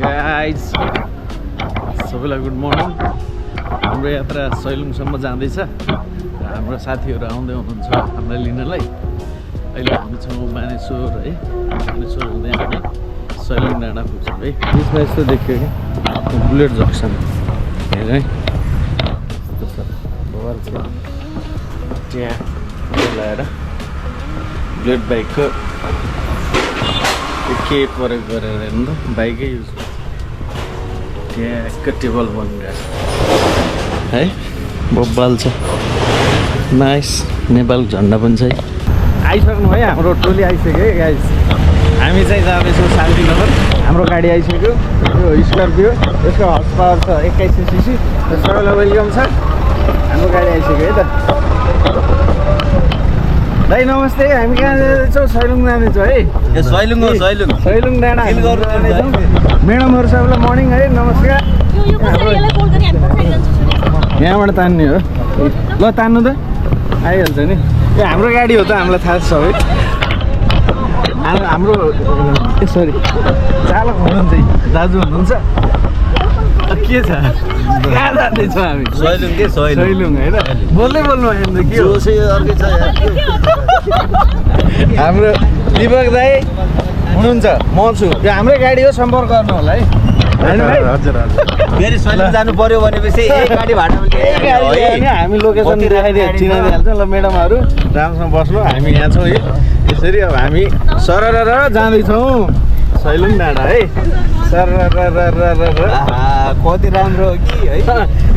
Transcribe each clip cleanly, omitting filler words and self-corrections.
Guys सबैलाई good morning. हाम्रो यात्रा सैलुङसम्म जाँदैछ। हाम्रो साथीहरू आउँदै हुनुहुन्छ हामीलाई लिनलाई। अहिले हामी छौँ बानेश्वर है। बानेश्वर हुँदै हामी सैलुङ डाँडा पुग्छौँ है। बिचमा यस्तो देखियो कि बुलेट जक्सन हेर है, यस्तो छ बवाल छ। त्यहाँ लगाएर बुलेट बाइकको के प्रयोग गरेर हेर्नु त बाइकै युज गर्छ। त्यहाँ टेबल बनिरहेछ है, बब्बाल छ, नाइस। नेपाल झन्डा पनि छ है। आइसक्नु है, हाम्रो टोली आइसक्यो है गाइस। हामी चाहिँ जाँदैछौँ शान्तिनगर। हाम्रो गाडी आइसक्यो, यो स्कर्पियो। यसको हर्स पावर छ 2100 सीसी। सबैलाई वेलकम छ। हाम्रो गाडी आइसक्यो है त। दाइ नमस्ते। हामी कहाँ जाँदैछौँ? सैलुङ जाँदैछौँ है। सैलुङ डाँडा म्याडमहरू सबैलाई मर्निङ है, नमस्कार। यहाँबाट तान्ने हो ल, तान्नु त आइहाल्छ नि। यो हाम्रो गाडी हो त, हामीलाई थाहा छ सबै। हाम्रो सरी चालक हुनुहुन्छ दाजु हुनुहुन्छ। के छ, कहाँ जाँदैछौँ हामी? सैलुङ होइन, बोल्दै बोल्नु होइन त के हो। हाम्रो दिपक दाई हुनुहुन्छ, म छु। यो हाम्रै गाडी हो, सम्पर्क गर्नु होला है। हजुर फेरि सैलुङ जानु पर्यो भनेपछि एक गाडी भाडा हामी लोकेसन देखाइदियो, चिनाइदिइहाल्छ। ल म्याडमहरू राम्रोसँग बस्नु, हामी यहाँ छौँ है। यसरी अब हामी सरर जाँदैछौँ सैलुङ डाँडा है। कति राम्रो हो कि है।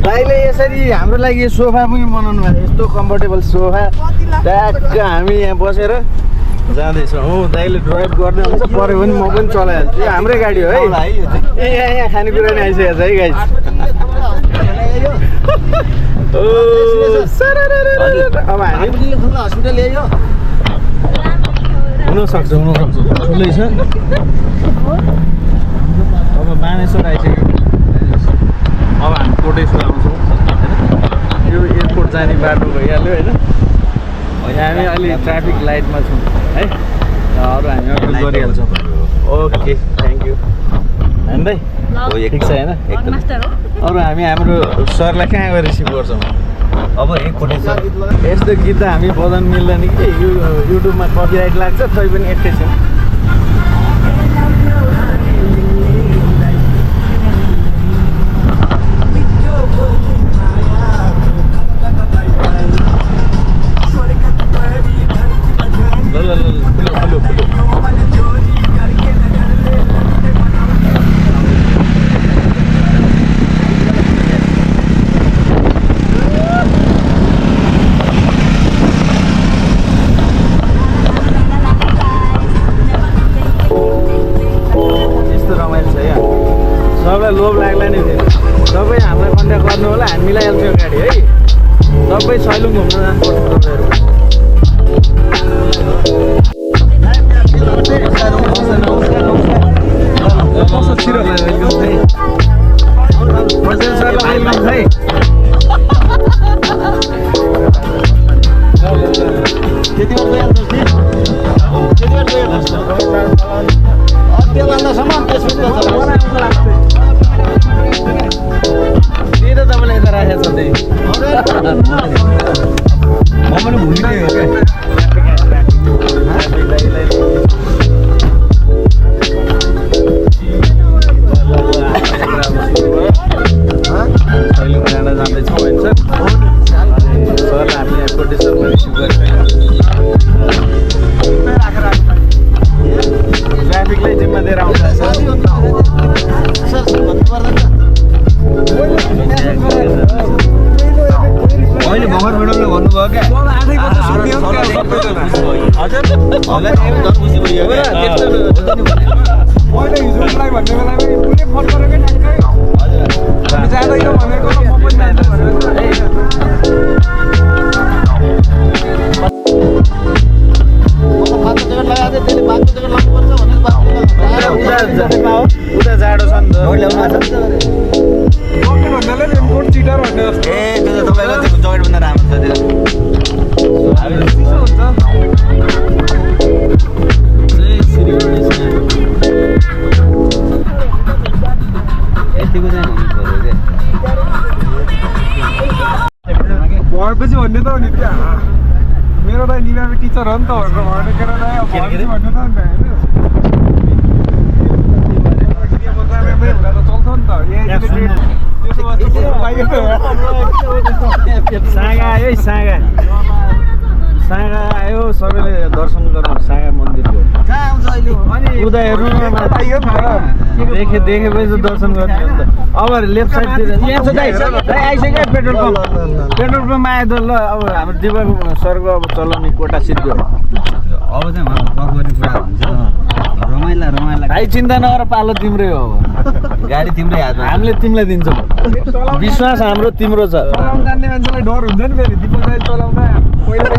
दाइले यसरी हाम्रो लागि सोफा पनि बनाउनु भएको, यस्तो कम्फर्टेबल सोफा। ट्याक्क हामी यहाँ बसेर जाँदैछौँ। दाइले ड्राइभ गर्ने हुन्छ, पऱ्यो भने म पनि चलाइहाल्छु। यो हाम्रै गाडी हो है। यहाँ खानेकुरा नि आइसकेको छ है गाइस। अब हामी हस्पिटल ल्यायो हुनसक्छ ठुलै छ। अब बानेश्वर आइसक्यो। अब हामी कोटेश्वर आउँछौँ होइन। यो एयरपोर्ट जाने बाटो भइहाल्यो होइन। हामी अलि ट्राफिक लाइटमा छौँ है। अरू हामी अरू गरिहाल्छौँ। ओके, थ्याङ्क यू होइन दाइ, ठिक छ होइन। अरू हामी हाम्रो सरलाई कहाँ गएर रिसिभ गर्छौँ? अब एक कोटेश्वर यस्तो गीत त हामी बजाउनु मिल्दैन कि, युट्युबमा कपिराइट लाग्छ। तै पनि एकैछिन लोभ लाग्ला नि। तपाईँ हामीलाई कन्ट्याक्ट गर्नु होला, हामी मिलाइहाल्छौँ गाडी है। तपाईँ सैलुङ घुम्न जानुपर्छ तपाईँहरू। तपाईँले यता राखेको छ त्यही म पनि भुलिने हो क्या। सैलुङ डाँडा जाँदैछौँ होइन सर। सरलाई हामीले यहाँ कोटेश्वरमा रिसिभ गरेर ट्राफिकलाई जिम्मा दिएर आउँछ सर। अहिले भर्खर मेडमले भन्नुभयो क्या। उता जाडो छ नि त। ए त्यो त तपाईँको त्यो जकेटभन्दा राम्रो छ त्यो। भएपछि भन्ने त हो नि क्या मेरो त निमामी टिचर हो नि त भनेर भनेको र भएपछि भन्नु त नि त सागा आयो सागा सागा आयो सबैले दर्शन गरौँ सागा मन्दिरको उदा हेर्नु देखेपछि दर्शन गर्ने हो नि त अब लेफ्ट साइडतिर यहाँ छ दाइ आइसक्यो पेट्रोल पम्प आयो त ल अब हाम्रो दिवाको सरको अब चलाउने कोटा सिद्धो अब चाहिँ गफ गर्ने कुरा हुन्छ रमाइला भाइ चिन्ता नगर पालो तिम्रै हो अब गाडी तिम्रै हातमा हामीले तिमीलाई दिन्छौँ विश्वास हाम्रो तिम्रो छ चलाउनु जान्ने मान्छेलाई डर हुन्छ नि फेरि दिपक दाइ चलाउँदा पहिला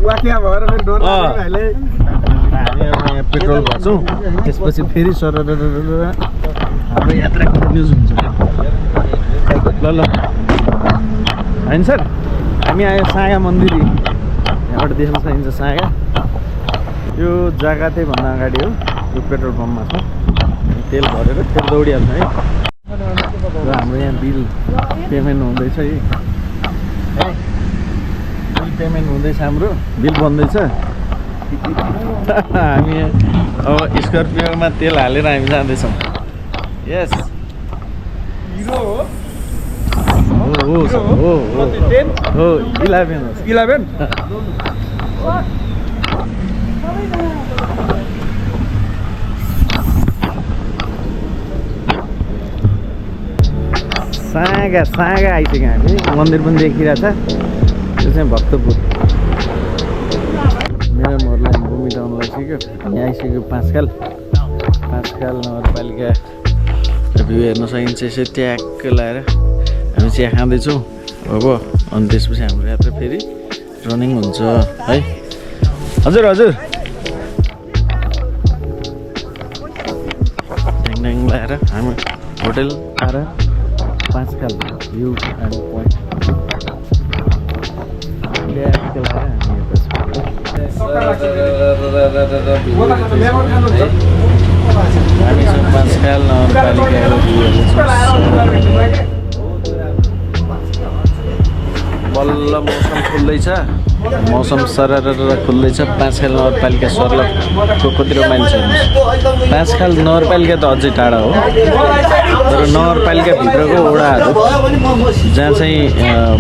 वाकिया भएर फेरि डर भाइले हामी अब यहाँ पेट्रोल भर्छौँ त्यसपछि फेरि सर हाम्रो यात्रा कन्टिन्युज हुन्छ ल होइन सर हामी आयो सागा मन्दिर यहाँबाट देख्न सकिन्छ सागा यो जग्गा चाहिँ भन्दा अगाडि हो यो पेट्रोल पम्पमा छ तेल भरेर तेल दौडिहाल्छ है र हाम्रो यहाँ बिल पेमेन्ट हुँदैछ है बिल पेमेन्ट हुँदैछ हाम्रो बिल बन्दैछ हामी अब स्कर्पियोमा तेल हालेर हामी जाँदैछौँ यस हो 11 हो 11 सागा आइसक्यो हामी मन्दिर पनि देखिरहेछ त्यो चाहिँ भक्तपुर मेरो मोरलाई भूमि टाउन लागिसक्यो यहाँ आइसक्यो पाँचखाल नगरपालिका भ्यू हेर्न सकिन्छ यसै ट्याक्क लगाएर हामी चिया खाँदैछौँ अब अनि त्यसपछि हाम्रो यात्रा फेरि रनिङ हुन्छ है हजुर ड्याङ लगाएर हामी होटेल आएर पाँचखाल भ्यू एन्ड पोइन्ट ट्याक्क लगाएर हामी छौँ पाँचखाल नगरपालिकाको बल्ल मौसम खुल्दैछ मौसम सरर खुल्दैछ पाँचखाल नगरपालिका सर्लकको कति माइल छ पाँचखाल नगरपालिका त अझै टाढा हो तर नगरपालिकाभित्रको वडाहरू जहाँ चाहिँ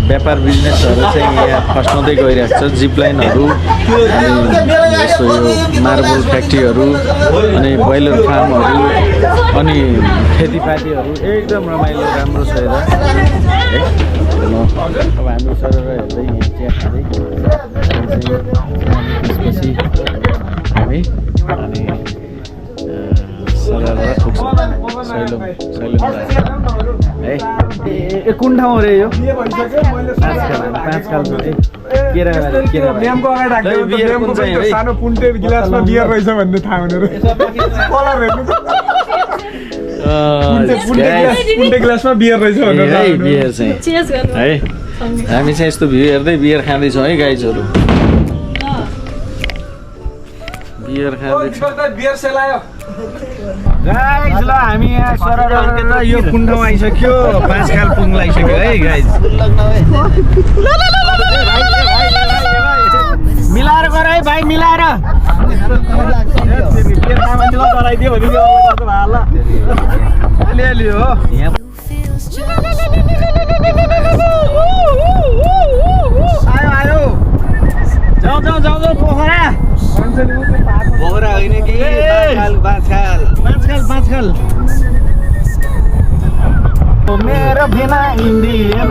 व्यापार बिजनेसहरू चाहिँ यहाँ फस्टाउँदै गइरहेको छ जिप लाइनहरू जस्तो यो मार्बल फ्याक्ट्रीहरू अनि बोइलर फार्महरू अनि खेतीपातीहरू एकदम रमाइलो राम्रो छ यता है अब हामी सरर हेर्दै यहाँ चिया खाँदै त्यसपछि हामी अनि सरर पुग्छौँ है ए कुन ठाउँ रे यो पाँचखाल ड्यामको अगाडि राख्दै सानो पुन्टे गिलासमा बियर रहेछ भन्ने थाहा हुने रहेछ कलर हेर्नु पुन्टे गिलासमा बियर रहेछ भनेर बियर चाहिँ है हामी चाहिँ यस्तो भ्यू हेर्दै बियर खाँदैछौँ है गाइजहरू बियर खाँदैछौँ बियर सेलायो गाइज ल हामी यहाँ सरर यो कुन ठाउँ आइसक्यो पाँचखाल पुग्न आइसक्यो है गाइज मिलाएर गर है भाइ मिलाएर गराइदियो भने अलिअलि हो आयो जाउँ पोखरा होइन कि पाँचखाल मेरो बिना इन्डियन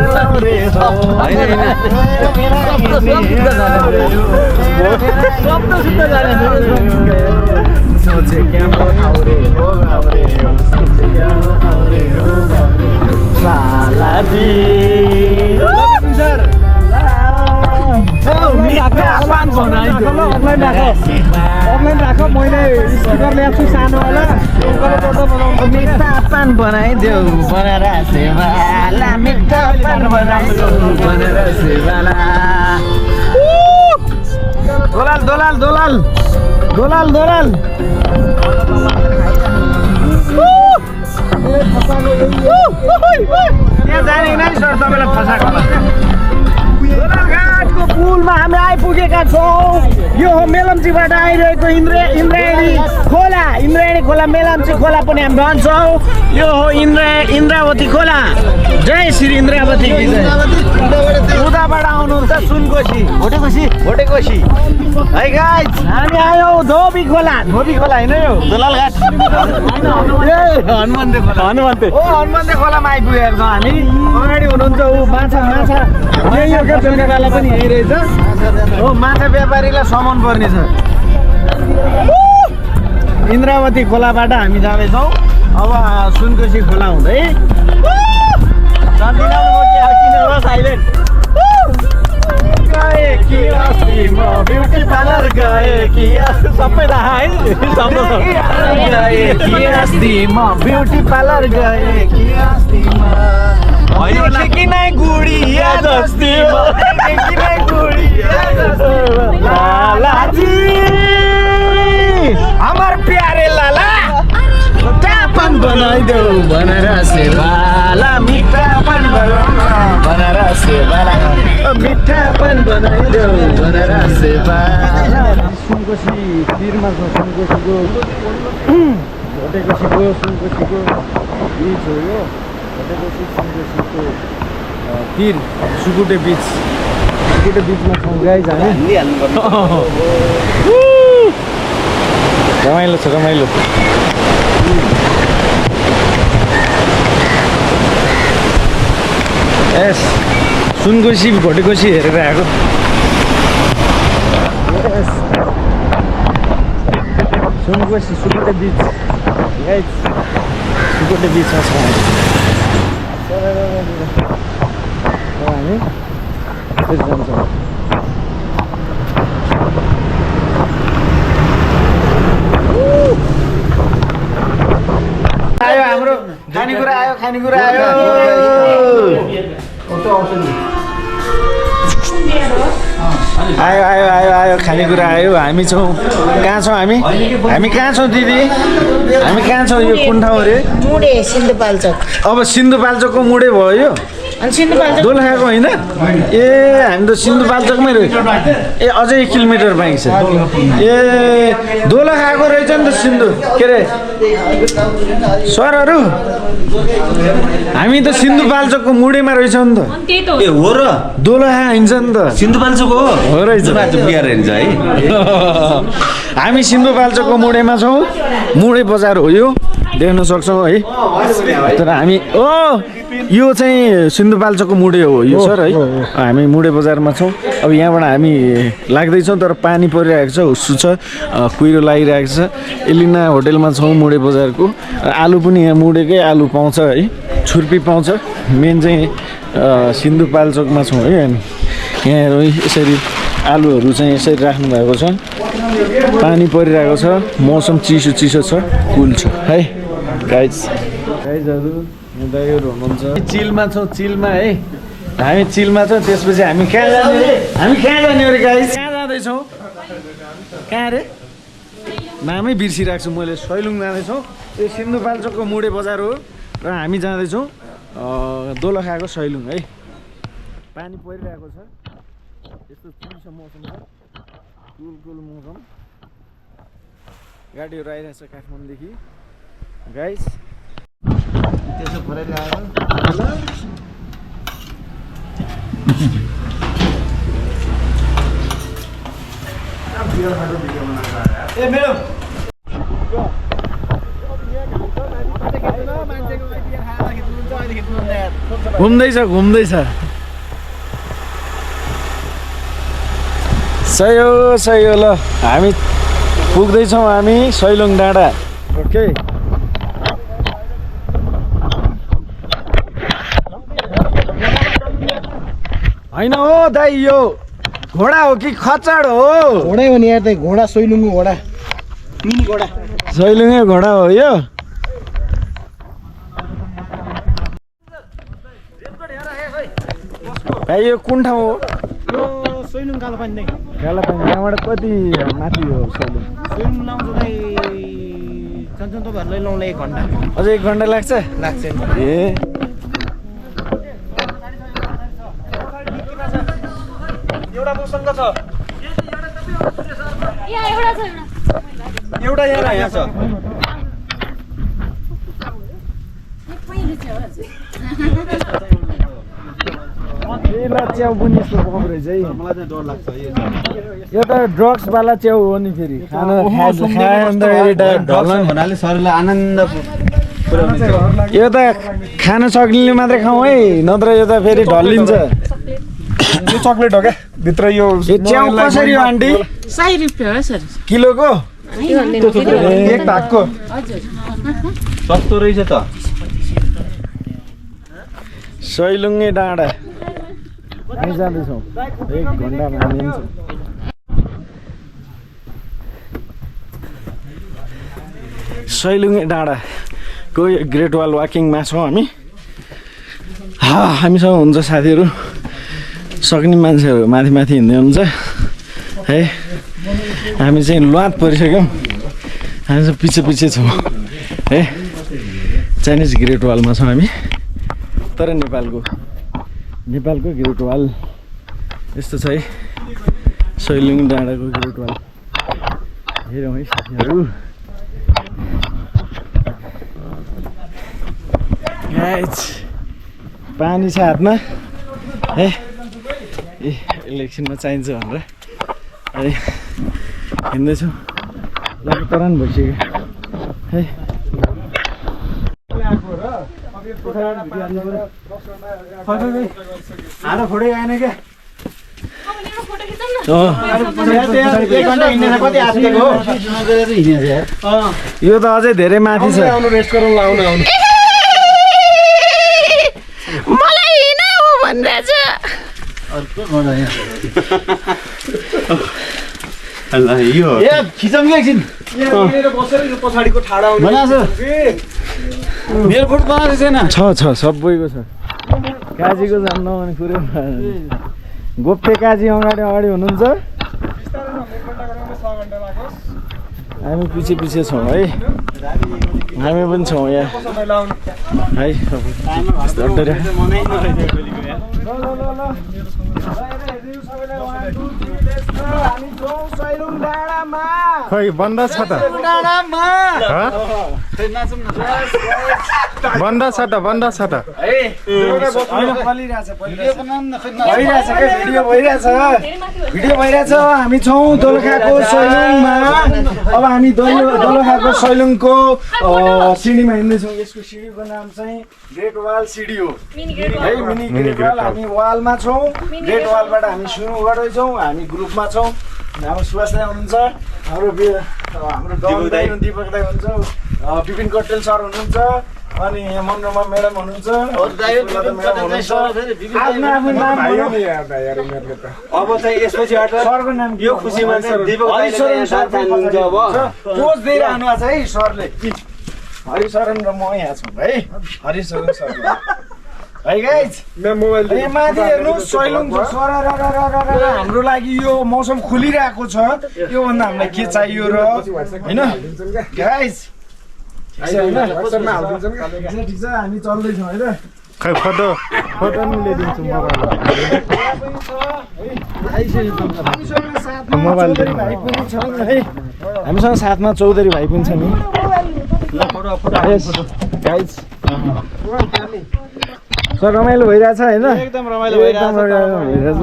अफलाइन राख मैले स्पिकर ल्याएको छु सानो होला मिठा पान बनाइदेऊ बनाएर सेवाला मिठा पान बनाइदेऊ बनाएर सेवाला दोलाल त्यहाँ जाने नै सर तपाईँलाई फसाएको यो हो मेलम्चीबाट आइरहेको इन्द्रायणी खोला मेलम्ची खोला पनि हामी भन्छौँ। यो हो इन्द्रावती खोला। जय श्री इन्द्रावती की जय। उताबाट आउनुहुन्छ सुनकोशी भोटेकोशी है गाइस। हामी आयौँ धोबी खोला होइन यो दोलालघाट हनुमन्ते खोलामा आइपुगेको छौँ हामी। अगाडि हुनुहुन्छ ऊ माछा यही हो क्या बेलुकाला पनि यही रहेछ हो। माछा व्यापारीलाई सामान पर्ने छ। इन्द्रावती खोलाबाट हामी जाँदैछौँ अब सुनकोशी खोला हुँदै। ब्युटी पार्लर गए कि सबै थाहा है ब्युटी पार्लर गए कि किनै गुडिया जस्ती लालाजी हमार प्यारे लाला मिठापन बनाइदेऊ भनेर सेवाला मिठापन भनेर सेवाला मिठापन बनाइदेऊ भनेर सेवाला। सुनकोशी तिरमा छ सुनकोशीको भोटेकोशीको सुनकोशीको बिच हो यो। भोटेकोशी सुनकोशीको तिर सुकुटे बिचमा छौँ गाइज हामी। रमाइलो छ रमाइलो। यस सुनकोशी भोटेकोशी हेरेर आएको। सुनकोशी सुकुटे बिच गाइज सुकुटे बिचमा छ हामी फेरि जान्छौँ। आयो हाम्रो खानेकुरा आयो आयो खानेकुरा आयो। हामी छौँ कहाँ छौँ हामी कहाँ छौँ दिदी हामी कहाँ छौँ यो कुन ठाउँ अरे मुडे सिन्धुपाल्चोक। अब सिन्धुपाल्चोकको मुडे भयो यो दोलखाको होइन ए हामी त सिन्धुपाल्चोकमै रहेछ ए अझै 1 किलोमिटर बाँकी छ ए दोलखाको रहेछ नि त सिन्धु के अरे सरहरू हामी त सिन्धुपाल्चोकको मुडेमा रहेछौँ नि त ए हो र दोलखा हिँड्छ नि त सिन्धुपाल्चोक हो रहेछ बिहार हिँड्छ है हामी सिन्धुपाल्चोकको मुडेमा छौँ मुडे बजार हो यो देख्न सक्छौँ है तर हामी यो चाहिँ सिन्धुपाल्चोकको मुडे हो यो सर है हामी मुडे बजारमा छौँ अब यहाँबाट हामी लाग्दैछौँ तर पानी परिरहेको छ हुस्सु छ कुहिरो लागिरहेको छ एलिना होटेलमा छौँ मुडे बजारको आलु पनि यहाँ मुडेकै आलु पाउँछ है छुर्पी पाउँछ मेन चाहिँ सिन्धुपाल्चोकमा छौँ है हामी यहाँ यसरी आलुहरू चाहिँ यसरी राख्नु भएको छ पानी परिरहेको छ मौसम चिसो छ कुल छ है गाइजहरू दाइहरू हुनुहुन्छ चिलमा छौँ चिलमा है हामी चिलमा छौँ त्यसपछि हामी कहाँ जाने अरे गाइज कहाँ जाँदैछौँ कहाँ अरे नामै बिर्सिरहेको छु मैले सैलुङ जाँदैछौँ यो सिन्धुपाल्चोकको मुडे बजार हो र हामी जाँदैछौँ दोलखाको सैलुङ है पानी परिरहेको छ यस्तो चिसो मौसम छ कुल मौसम गाडीहरू आइरहेको छ काठमाडौँदेखि गाइस त्यसो फरेर आयो ए मेरो घुम्दैछ सही हो ल हामी पुग्दैछौँ हामी सैलुङ डाँडा ओके होइन हो दाइ यो घोडा हो कि खच्चड हो घोडै हो नि यार दाइ घोडा सैलुङको घोडा मिनी घोडा सैलुङे घोडा हो यो भाइ यो कुन ठाउँ हो यो सैलुङ कालोपानी यहाँबाट कति माथि हो सैलुङ सैलुङ लाउँछ दाइ तपाईँहरूलाई लाउँला 1 घन्टा अझै 1 घन्टा लाग्छ ए एउटा मसँग छ यहाँ एउटा छ एउटा एउटा यहाँ छ च्याउ पनि यस्तो पकाउँदो रहेछ है मलाई चाहिँ डर लाग्छ यो त ड्रग्स वाला च्याउ हो नि फेरि खाना खाँदाखेरि ढल्न भन्नाले शरीरलाई आनन्द पुर्याउने यो त खान सक्नेले मात्रै खाऊ है नत्र यो त फेरि ढल्लिन्छ यो चक्लेट हो क्या भित्र यो यो च्याउ कसरी हो आन्टी 100 रुपियाँ हो सर किलोको एक भागको सस्तो रहेछ त सैलुङ्गे डाँडा हामी जाँदैछौँ 1 घन्टामा हामी हिँड्छौँ सैलुङ्गे डाँडाको ग्रेट वाल वाकिङमा छौँ हामी हामीसँग हुन्छ साथीहरू सक्ने मान्छेहरू माथि माथि हिँड्दै हुन्छ है हामी चाहिँ लुवात परिसक्यौँ हामी चाहिँ पछि पछि छौँ है चाइनिज ग्रेट वालमा छौँ हामी तर नेपालको ग्रेट वाल यस्तो छ है सैलुङ डाँडाको ग्रेट वाल हेरौँ है साथीहरू पानी छ हातमा है ए इलेक्सनमा चाहिन्छ भनेर है हिँड्दैछु लगातार भइसक्यो है हारा फोटो आएन क्या यो त अझै धेरै माथि छ रेस्ट गरौँ आउनु आउनु मलाई हिँड हो भनिरहेछ यो खिचौँ कि एकछिन पछाडिको ठाडा मेरो फुट बनाएको छैन छ सबैको छ काजीको जान्न भने कुरो गोप्ते काजी अगाडि हुनुहुन्छ हामी पछि छौँ है हामी पनि छौँ यहाँ है खै बन्द छ त बन्द छ त भिडियो भइरहेछ हामी छौँ दोलखाको सैलुङमा अब हामी दोलखाको सैलुङको सिडीमा हिँड्दैछौँ यसको सिडीको नाम चाहिँ ग्रेट वाल सिडी हो है मिनी ग्रेट वाल हामी वालमा छौँ ग्रेट वालबाट हामी सुरु गर्दैछौँ हामी ग्रुपमा छौँ हाम्रो सुभाष दाई हुनुहुन्छ हाम्रो दिपक दाई हुनुहुन्छ विपिन कटेल सर हुनुहुन्छ अनि मनोरमा म्याडम हुनुहुन्छ अब चाहिँ यसपछि सरको नाम यो खुसीमा चाहिँ दिपक पोज दिइरहनु भएको छ है सरले हरिशरण र म यहाँ छौँ है हरिशरण सर है गाइज माथि हेर्नु सैलुङको हाम्रो लागि यो मौसम खुलिरहेको छ योभन्दा हामीलाई के चाहियो र होइन गाइज ठिक छ हामी चल्दैछौँ है त खै फोटो पनि ल्याइदिन्छु मोबाइल भाइ पनि छ है हामीसँग साथमा चौधरी भाइ पनि छ नि गाइज सर रमाइलो भइरहेछ होइन एकदम रमाइलो भइरहेछ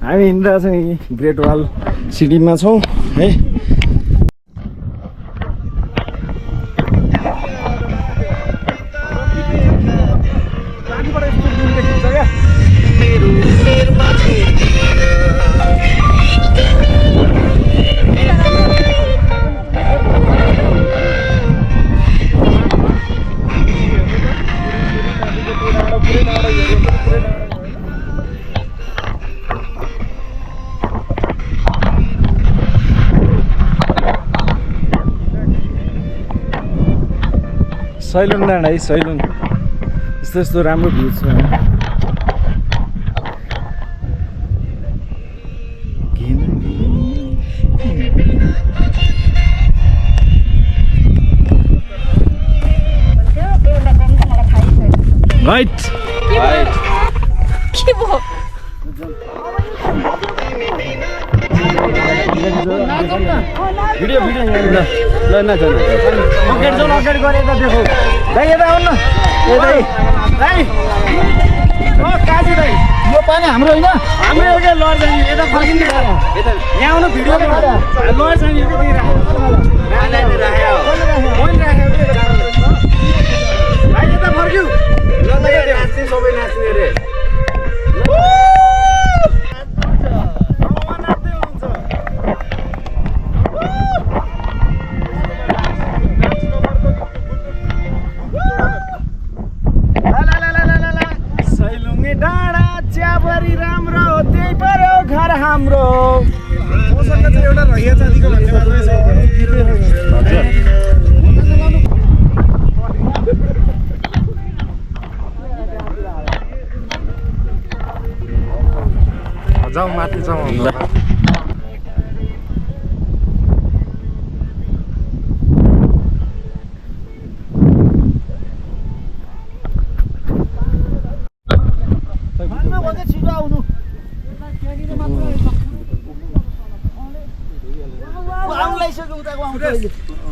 हामी हिँडिरहेछौँ ग्रेट वाल सिडीमा छौँ है सैलुङ डाँडा है सैलुङ यस्तो राम्रो भ्यू छ राइट के भयो भिडियो भिडियो ल नचल अगाडि जाउँ अगाडि गएर यता देखौ दाइ यता आउनु न ए दाइ दाइ ओ काजी दाइ यो पानी हाम्रो होइन हाम्रो एउटा लड जाने यता फर्किनु यता यहाँ आउनु भिडियो लड जाने यता दिइरा मैले राख्यो भाइ यता फर्क्यौ ल नाच्ने सबै नाच्ने रे डाँडा चियाबारी राम्रो त्यही पर्यो घर हाम्रो मसँग चाहिँ एउटा रहिया चाँदीको भन्ने मात्रै छ जाउँ माथि जाउँ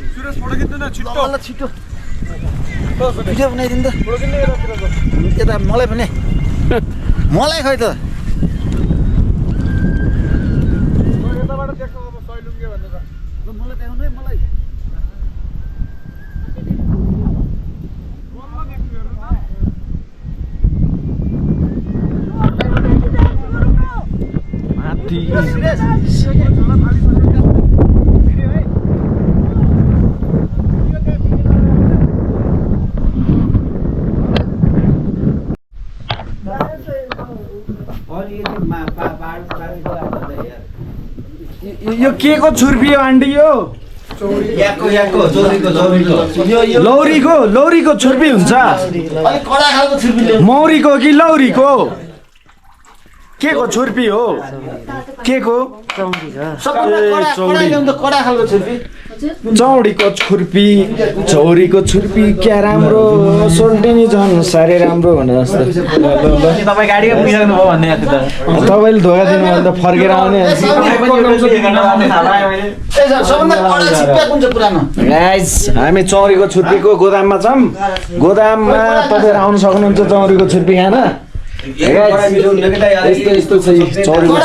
सुरेश फोटो खिच्नु न छिटो छिटो भिडियो बनाइदिनु त यता मलाई पनि मलाई खै त यताबाट देख्नु अब सैलुङ्गे भन्ने छ मलाई देखाउनु है मलाई यो के को छुर्पी हो आन्टी यो लौरीको छुर्पी हुन्छ मौरीको कि लौरीको के को छुर्पी हो के को चौडीको छुर्पी चौरीको छुर्पी क्या राम्रो सोल्टिनी झन् साह्रै राम्रो भने जस्तो तपाईँ गाडीमा पिराउनु भयो भन्ने तपाईँले धोका दिनु भने त फर्केर आउने गाइस हामी चौरीको छुर्पीको गोदाममा छौँ गोदाममा तपाईँहरू आउनु सक्नुहुन्छ चौरीको छुर्पी खान यस्तो यस्तो छ चौरीको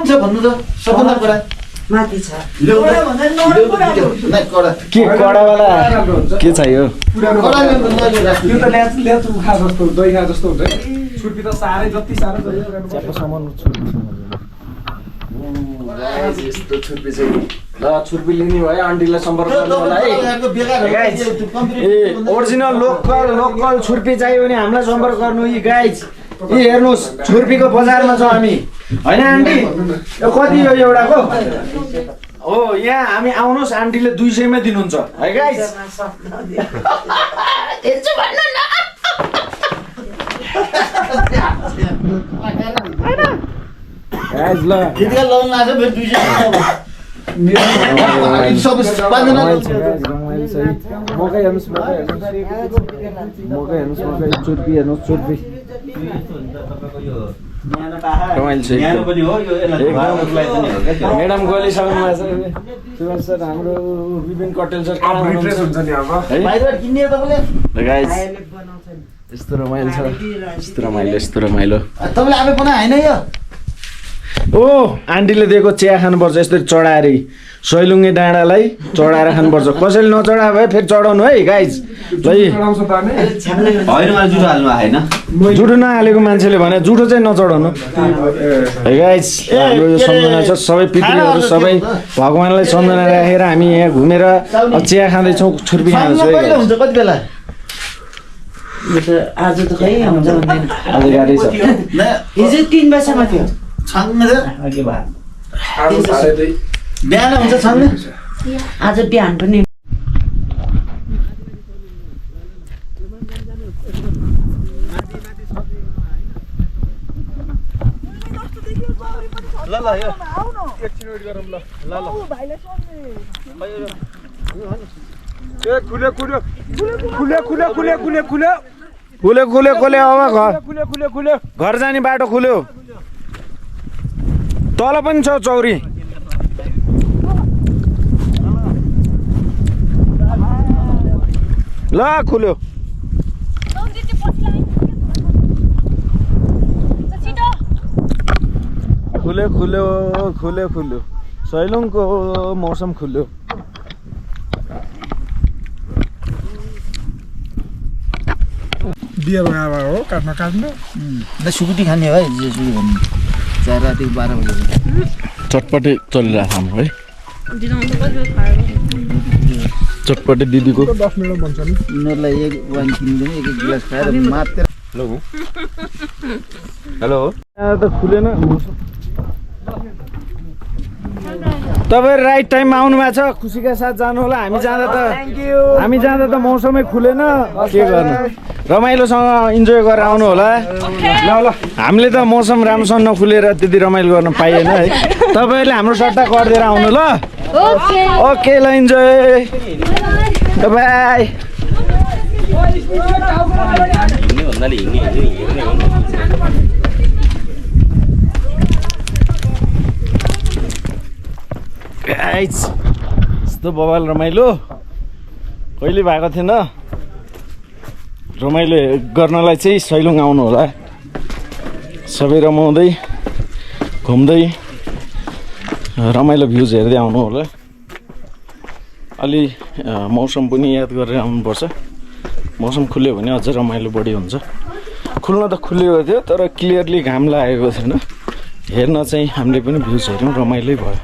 छुर्पी के कडावाला के चाहियो छुर्पी त साह्रै जति साह्रो यस्तो छुर्पी चाहिँ ल छुर्पी लिने भयो आन्टीलाई सम्पर्क गर्नु होला है ए ओरिजिनल लोकल छुर्पी चाहियो भने हामीलाई सम्पर्क गर्नु यी गाइज यी हेर्नुहोस् छुर्पीको बजारमा छौँ हामी होइन आन्टी यो कति हो एउटाको हो यहाँ हामी आउनुहोस् आन्टीले 200 मै दिनुहुन्छ है गाइज गाइज ल मकै हेर्नुहोस् छुर्पी हेर्नुहोस् छुर्पी म्याडम गलिसक्नु भएको छ सर हाम्रो विपिन कटेल सर यस्तो रमाइलो छ यस्तो रमाइलो तपाईँले आफै बनाए होइन यो ओ आन्टीले दिएको चिया खानुपर्छ यसरी चढाएर सैलुङ्गे डाँडालाई चढाएर खानुपर्छ कसैले नचढाए भए फेरि चढाउनु है गाइज जुठो नहालेको मान्छेले भने जुठो चाहिँ नचढाउनु है गाइज हाम्रो यो सम्झना छ सबै पितृहरू सबै भगवान्लाई सम्झना राखेर हामी यहाँ घुमेर चिया खाँदैछौँ छुर्पी खाँदैछौँ कति बेला आज त खै हुन्छ भन्दैन आज गाडी छ हिजो 3 बजेसम्म थियो बिहान हुन्छ छान्ने आज बिहान पनि ल ल यो एकछिन वेट गरौँ ल ल ल भाइले सोध्ने ए खुले खुले खुले खुले खुले खुले खुले खुल्यो खुल्यो खुल्यो अब घर खुले खुले खुले घर जाने बाटो खुल्यो तल पनि छ चौरी ल खुल्यो खुल्यो खुल्यो खुल्यो खुल्यो सैलुङको मौसम खुल्यो बियर हो काट्नु सुकुटी खाने हो है जेसुकै भन्नु 4 राति 12 बजे चटपटे चलिरहेको हाम्रो है चटपटे दिदीको 10 मिनट बन्छ नि यिनीहरूलाई एक वाइन किनिदिनु एक गिलास खाएर मात्र हेलो त खुलेन तपाईहरु राइट टाइममा आउनु भएको छ खुसीका साथ जानु होला हामी जाँदा त मौसमै खुलेन के गर्नु रमाइलोसँग इन्जोय गरेर आउनु होला ल हामीले त मौसम राम्रोसँग नखुलेर त्यति रमाइलो गर्न पाइएन है तपाईहरुले हाम्रो सट्टा गरिदिएर आउनु ल ओके ल इन्जोय बाइ गाइस यस्तो बवाल रमाइलो कहिले भएको थिएन रमाइलो गर्नलाई चाहिँ सैलुङ आउनु होला सबै रमाउँदै घुम्दै रमाइलो भ्युज हेर्दै आउनु होला अलि मौसम पनि याद गरेर आउनुपर्छ मौसम खुल्यो भने अझ रमाइलो बढी हुन्छ खुल्न त खुलेको थियो तर क्लियरली घाम लागेको थिएन हेर्न चाहिँ हामीले पनि भ्युज हेर्यौँ रमाइलै भयो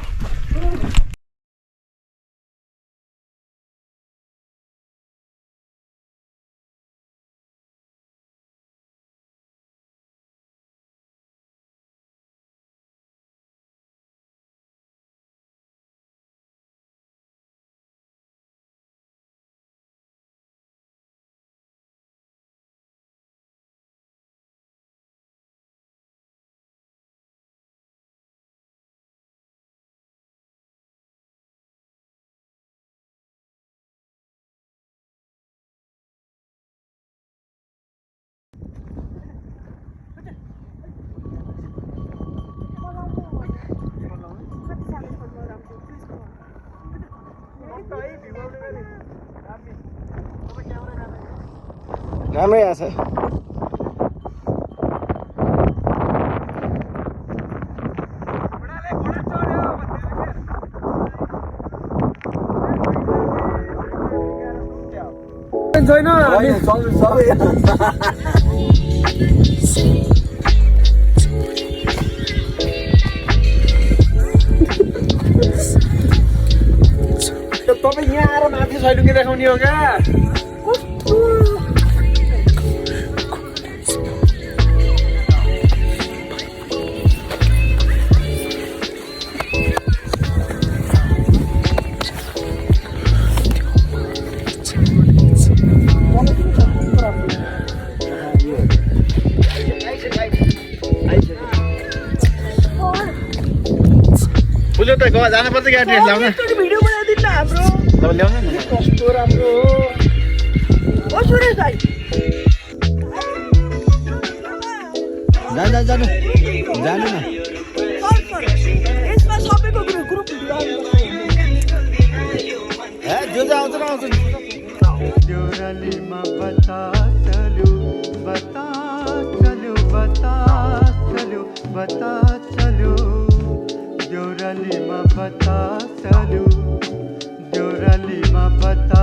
राम्रै आछ तपाईँ यहाँ आएर माथि सैलुङ्गे देखाउने हो क्या फुल्यो त गयो जानुपर्छ क्या ड्रेस लाउन भिडियो बनाइदिनु न हाम्रो तपाईँ ल्याउनु न कस्तो राम्रो हो सुरेश भाइ जानु न यसमा सबैको ग्रुप जो आउँछ न आउँछ देउरालीमा बता चल्यो बता चल्यो बता चल्यो बता चल्यो देउरालीमा बता चल्यो देउरालीमा बता